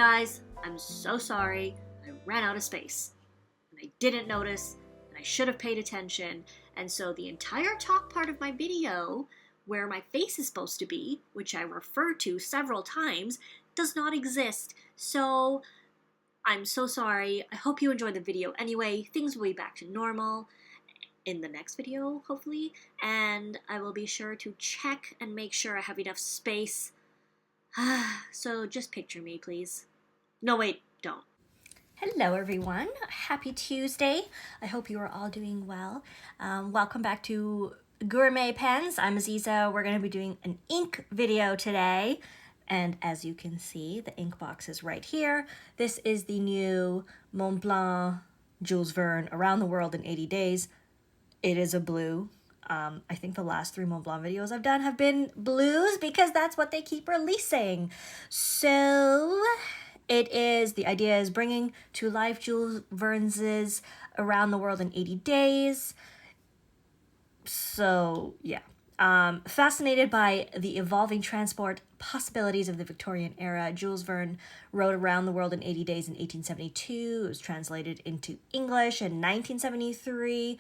guys, I'm so sorry. I ran out of space. And I didn't notice, and I should have paid attention. And so the entire top part of my video, where my face is supposed to be, which I referred to several times, does not exist. So I'm so sorry. I hope you enjoyed the video anyway. Things will be back to normal in the next video, hopefully. And I will be sure to check and make sure I have enough space. So just picture me, please. No, wait, don't. Hello, everyone. Happy Tuesday. I hope you are all doing well. Welcome back to Gourmet Pens. I'm Aziza. We're going to be doing an ink video today. And as you can see, the ink box is right here. This is the new Montblanc Jules Verne Around the World in 80 Days. It is a blue. I think the last 3 Montblanc videos I've done have been blues because that's what they keep releasing. So the idea is bringing to life Jules Verne's Around the World in 80 Days. So yeah, fascinated by the evolving transport possibilities of the Victorian era, Jules Verne wrote Around the World in 80 Days in 1872. It was translated into English in 1973.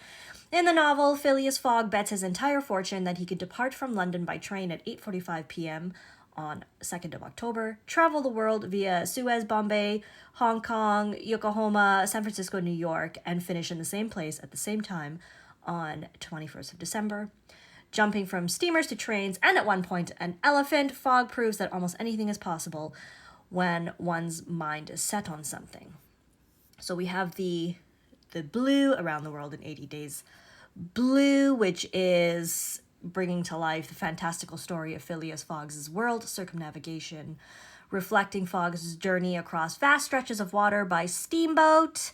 In the novel, Phileas Fogg bets his entire fortune that he could depart from London by train at 8:45 p.m. on 2nd of October, travel the world via Suez, Bombay, Hong Kong, Yokohama, San Francisco, New York, and finish in the same place at the same time on 21st of December. Jumping from steamers to trains, and at one point an elephant, Fogg proves that almost anything is possible when one's mind is set on something. So we have the blue, Around the World in 80 Days blue, which is bringing to life the fantastical story of Phileas Fogg's world circumnavigation, reflecting Fogg's journey across vast stretches of water by steamboat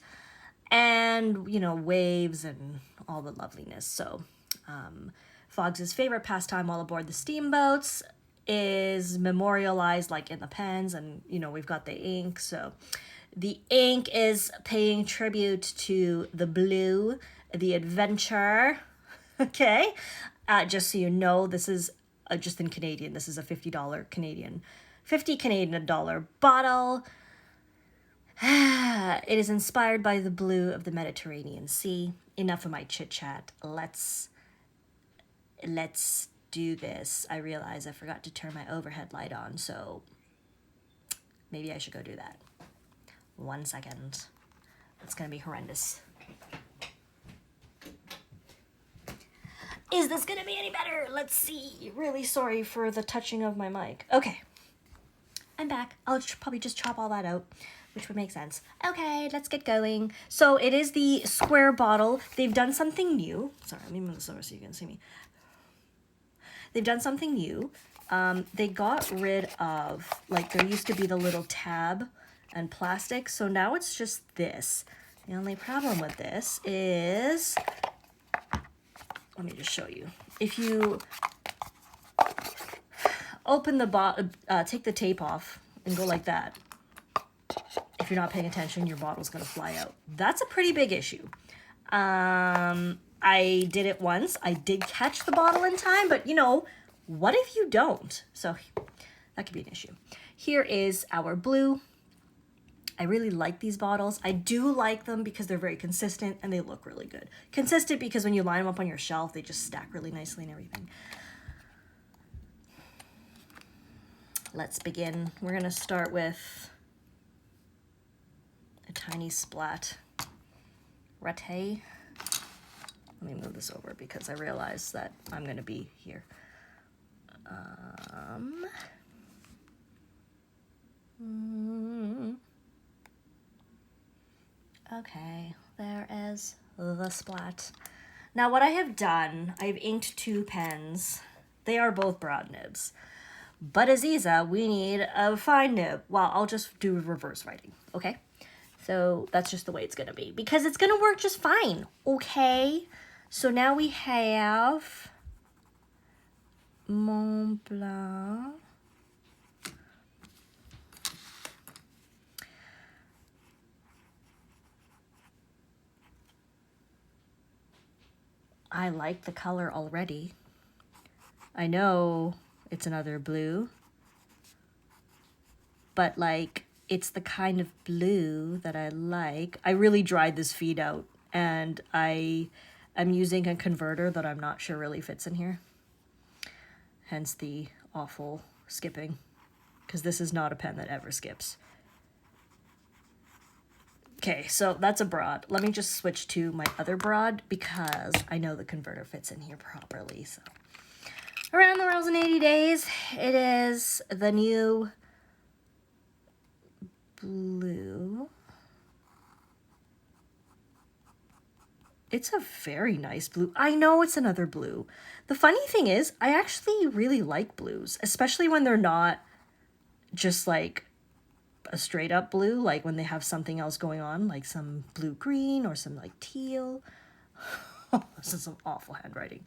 and, waves and all the loveliness. So, Fogg's favorite pastime while aboard the steamboats is memorialized like in the pens, and we've got the ink. So the ink is paying tribute to the blue, the adventure. Okay, just so you know, this is just in Canadian. This is a $50 Canadian, $50 Canadian dollar bottle. It is inspired by the blue of the Mediterranean Sea. Enough of my chit chat. Let's do this. I realize I forgot to turn my overhead light on, so maybe I should go do that. 1 second. It's gonna be horrendous. Is this gonna be any better? Let's see. Really sorry for the touching of my mic. Okay, I'm back. I'll probably just chop all that out, which would make sense. Okay, let's get going. So it is the square bottle. They've done something new. Sorry, let me move this over so you can see me. They've done something new. They got rid of, there used to be the little tab and plastic, so now it's just this. The only problem with this is, let me just show you. If you open the take the tape off and go like that, if you're not paying attention, your bottle's gonna fly out. That's a pretty big issue. I did it once. I did catch the bottle in time, but what if you don't? So that could be an issue. Here is our blue. I really like these bottles. I do like them because they're very consistent and they look really good. Consistent because when you line them up on your shelf, they just stack really nicely and everything. Let's begin. We're gonna start with a tiny splat. Raté. Let me move this over because I realize that I'm going to be here. Okay, there is the splat. Now what I have done, I've inked 2 pens. They are both broad nibs. But Aziza, we need a fine nib. Well, I'll just do reverse writing, okay? So that's just the way it's going to be because it's going to work just fine, okay? So now we have Montblanc. I like the color already. I know it's another blue, but it's the kind of blue that I like. I really dried this feed out, and I'm using a converter that I'm not sure really fits in here. Hence the awful skipping, because this is not a pen that ever skips. Okay, so that's a broad. Let me just switch to my other broad because I know the converter fits in here properly. So, Around the World in 80 Days. It is the new blue. It's a very nice blue. I know it's another blue. The funny thing is, I actually really like blues, especially when they're not just like a straight up blue, like when they have something else going on, like some blue green or some like teal. This is some awful handwriting.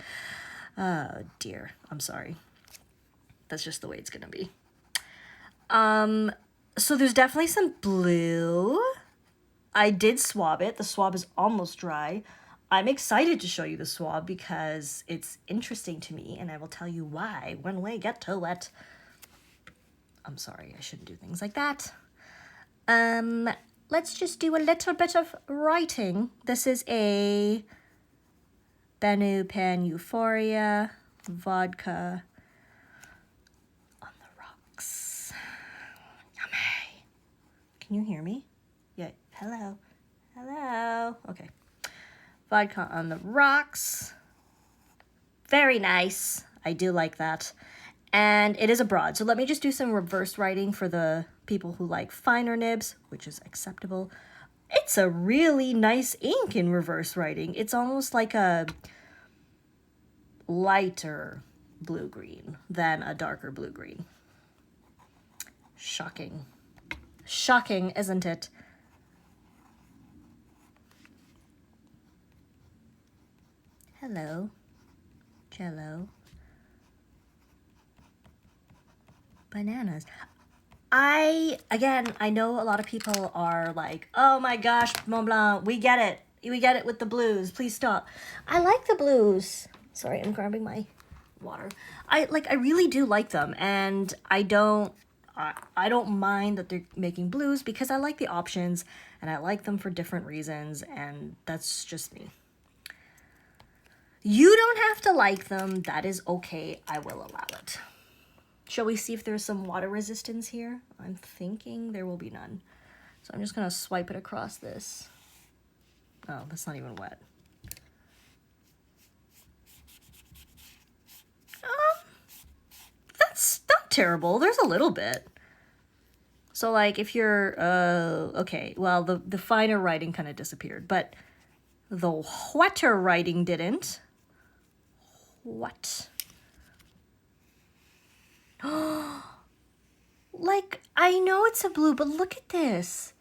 Oh dear, I'm sorry. That's just the way it's gonna be. So there's definitely some blue. I did swab it. The swab is almost dry. I'm excited to show you the swab because it's interesting to me, and I will tell you why when we get to it. I'm sorry, I shouldn't do things like that. Let's just do a little bit of writing. This is a Bennu Pen Euphoria vodka on the rocks. Yummy. Can you hear me? Yeah. Hello. Hello. Okay. Vodka on the rocks. Very nice. I do like that. And it is a broad. So let me just do some reverse writing for the people who like finer nibs, which is acceptable. It's a really nice ink in reverse writing. It's almost like a lighter blue-green than a darker blue-green. Shocking. Shocking, isn't it? Hello. Jello. Bananas. I know a lot of people are like, oh my gosh, Montblanc, we get it. We get it with the blues. Please stop. I like the blues. Sorry, I'm grabbing my water. I really do like them, and I don't mind that they're making blues because I like the options and I like them for different reasons, and that's just me. You don't have to like them. That is okay. I will allow it. Shall we see if there's some water resistance here? I'm thinking there will be none. So I'm just going to swipe it across this. Oh, that's not even wet. That's not terrible. There's a little bit. So like if you're, okay, well, the finer writing kind of disappeared, but the wetter writing didn't. What? Like, I know it's a blue, but look at this.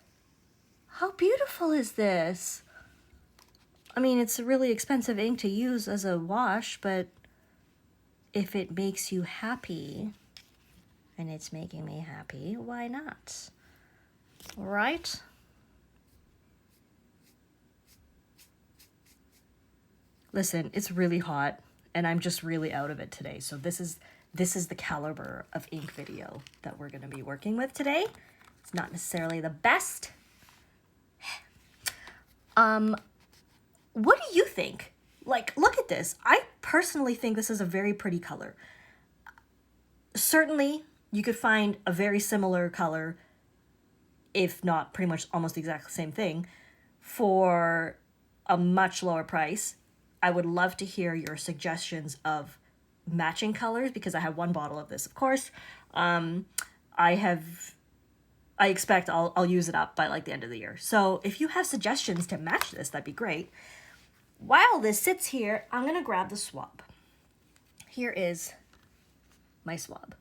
How beautiful is this? I mean, it's a really expensive ink to use as a wash, but if it makes you happy, and it's making me happy, why not? Right? Listen, it's really hot, and I'm just really out of it today, so this is the caliber of ink video that we're going to be working with today. It's not necessarily the best. What do you think? Like, look at this. I personally think this is a very pretty color. Certainly, you could find a very similar color, if not pretty much almost the exact same thing, for a much lower price. I would love to hear your suggestions of matching colors because I have one bottle of this, of course. I expect I'll use it up by like the end of the year. So if you have suggestions to match this, that'd be great. While this sits here, I'm gonna grab the swab. Here is my swab.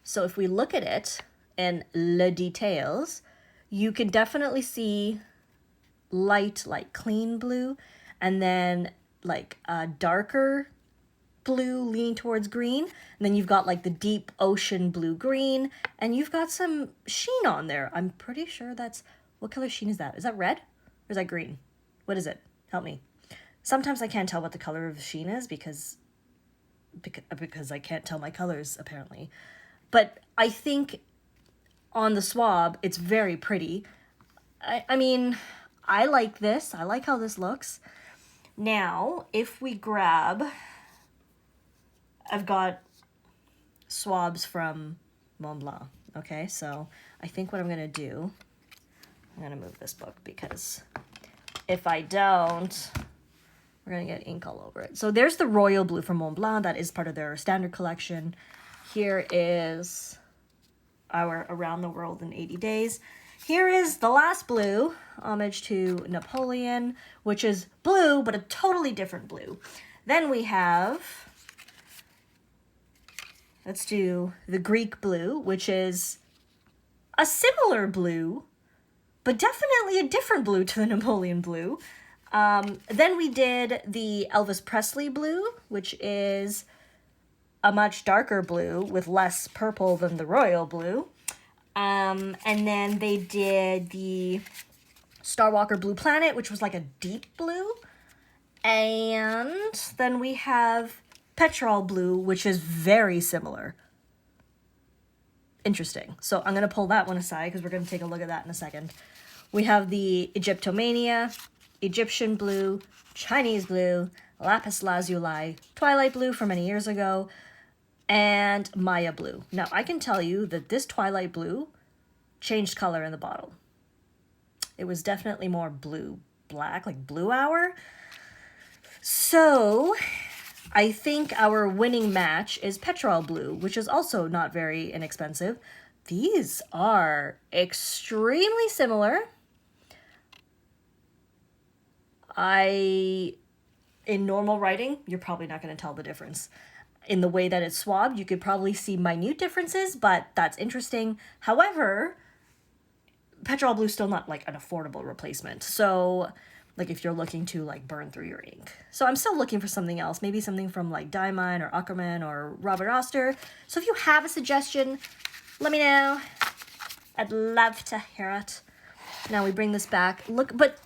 So if we look at it in le details, you can definitely see light, like clean blue, and then like a darker blue leaning towards green, and then you've got like the deep ocean blue-green, and you've got some sheen on there. I'm pretty sure that's, what color sheen is that? Is that red or is that green? What is it? Help me. Sometimes I can't tell what the color of sheen is because I can't tell my colors apparently. But I think on the swab, it's very pretty. I mean, I like this. I like how this looks. Now, if we grab, I've got swabs from Montblanc. Okay, so I think what I'm gonna do, I'm gonna move this book because if I don't, we're gonna get ink all over it. So there's the royal blue from Montblanc. That is part of their standard collection. Here is our Around the World in 80 Days. Here is the last blue, homage to Napoleon, which is blue, but a totally different blue. Then we have, let's do the Greek blue, which is a similar blue, but definitely a different blue to the Napoleon blue. Then we did the Elvis Presley blue, which is a much darker blue with less purple than the royal blue. And then they did the Star Walker Blue Planet, which was like a deep blue. And then we have Petrol Blue, which is very similar. Interesting. So I'm going to pull that one aside because we're going to take a look at that in a second. We have the Egyptomania, Egyptian Blue, Chinese Blue, Lapis Lazuli, Twilight Blue from many years ago, and Maya Blue. Now, I can tell you that this Twilight Blue changed color in the bottle. It was definitely more blue-black, like Blue Hour. So I think our winning match is Petrol Blue, which is also not very inexpensive. These are extremely similar. In normal writing, you're probably not going to tell the difference. In the way that it's swabbed, you could probably see minute differences, but that's interesting. However, Petrol Blue is still not like an affordable replacement. So like if you're looking to like burn through your ink. So I'm still looking for something else, maybe something from like Diamond or Akkerman or Robert Oster. So if you have a suggestion, let me know. I'd love to hear it. Now we bring this back. Look, but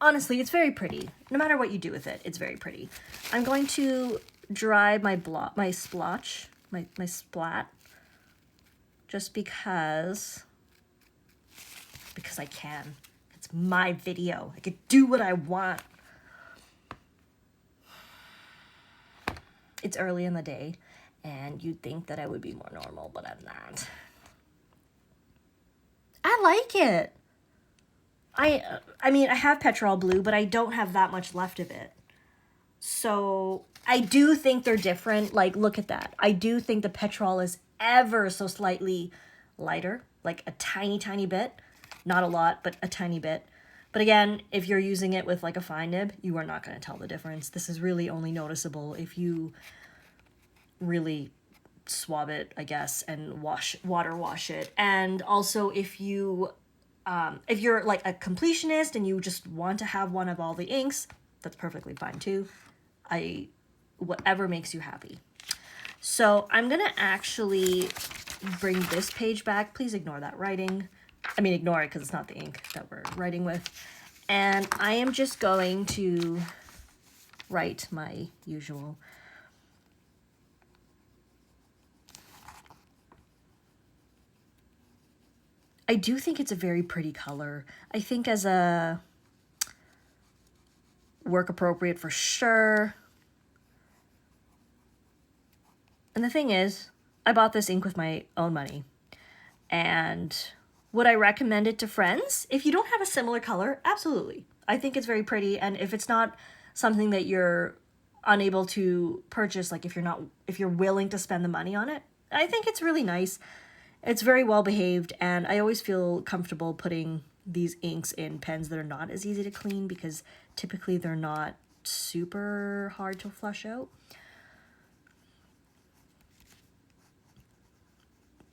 honestly, it's very pretty. No matter what you do with it, it's very pretty. I'm going to dry my splotch, my splat, just because I can. It's my video. I can do what I want. It's early in the day, and you'd think that I would be more normal, but I'm not. I like it. I mean, I have Petrol Blue, but I don't have that much left of it. So I do think they're different. Like, look at that. I do think the Petrol is ever so slightly lighter, like a tiny, tiny bit. Not a lot, but a tiny bit. But again, if you're using it with like a fine nib, you are not going to tell the difference. This is really only noticeable if you really swab it, I guess, and water wash it. And also if you're like a completionist and you just want to have one of all the inks, that's perfectly fine too. Whatever makes you happy. So I'm going to actually bring this page back. Please ignore that writing. I mean, ignore it because it's not the ink that we're writing with. And I am just going to write my usual. I do think it's a very pretty color. I think as a work appropriate for sure. And the thing is, I bought this ink with my own money. And would I recommend it to friends? If you don't have a similar color, absolutely. I think it's very pretty. And if it's not something that you're unable to purchase, like if you're willing to spend the money on it, I think it's really nice. It's very well behaved, and I always feel comfortable putting these inks in pens that are not as easy to clean because typically they're not super hard to flush out.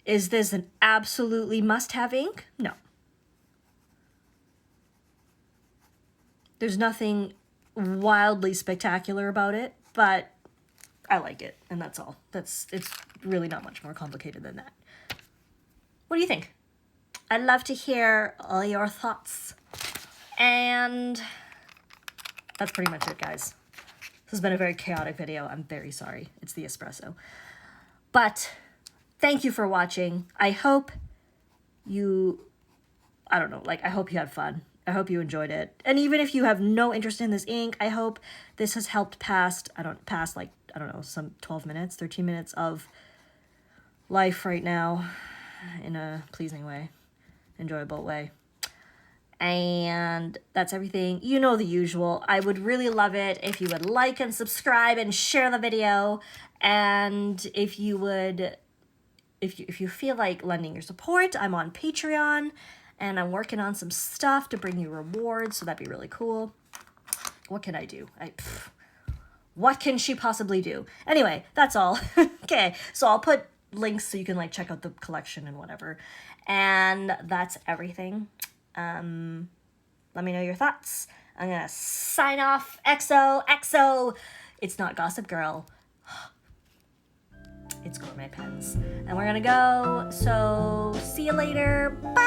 Is this an absolutely must-have ink? No. There's nothing wildly spectacular about it, but I like it, and that's all. It's really not much more complicated than that. What do you think? I'd love to hear all your thoughts. And that's pretty much it, guys. This has been a very chaotic video. I'm very sorry. It's the espresso. But thank you for watching. I hope I don't know, like, I hope you had fun. I hope you enjoyed it. And even if you have no interest in this ink, I hope this has helped pass some 12 minutes, 13 minutes of life right now in a pleasing way, enjoyable way. And that's everything. You know the usual. I would really love it if you would like and subscribe and share the video. And if you would, if you feel like lending your support, I'm on Patreon and I'm working on some stuff to bring you rewards. So that'd be really cool. What can I do? What can she possibly do? Anyway, that's all. Okay, so I'll put links so you can like check out the collection and whatever. And that's everything. Let me know your thoughts. I'm gonna sign off. XO. It's not Gossip Girl. It's Gourmet Pens. And we're gonna go. So see you later. Bye.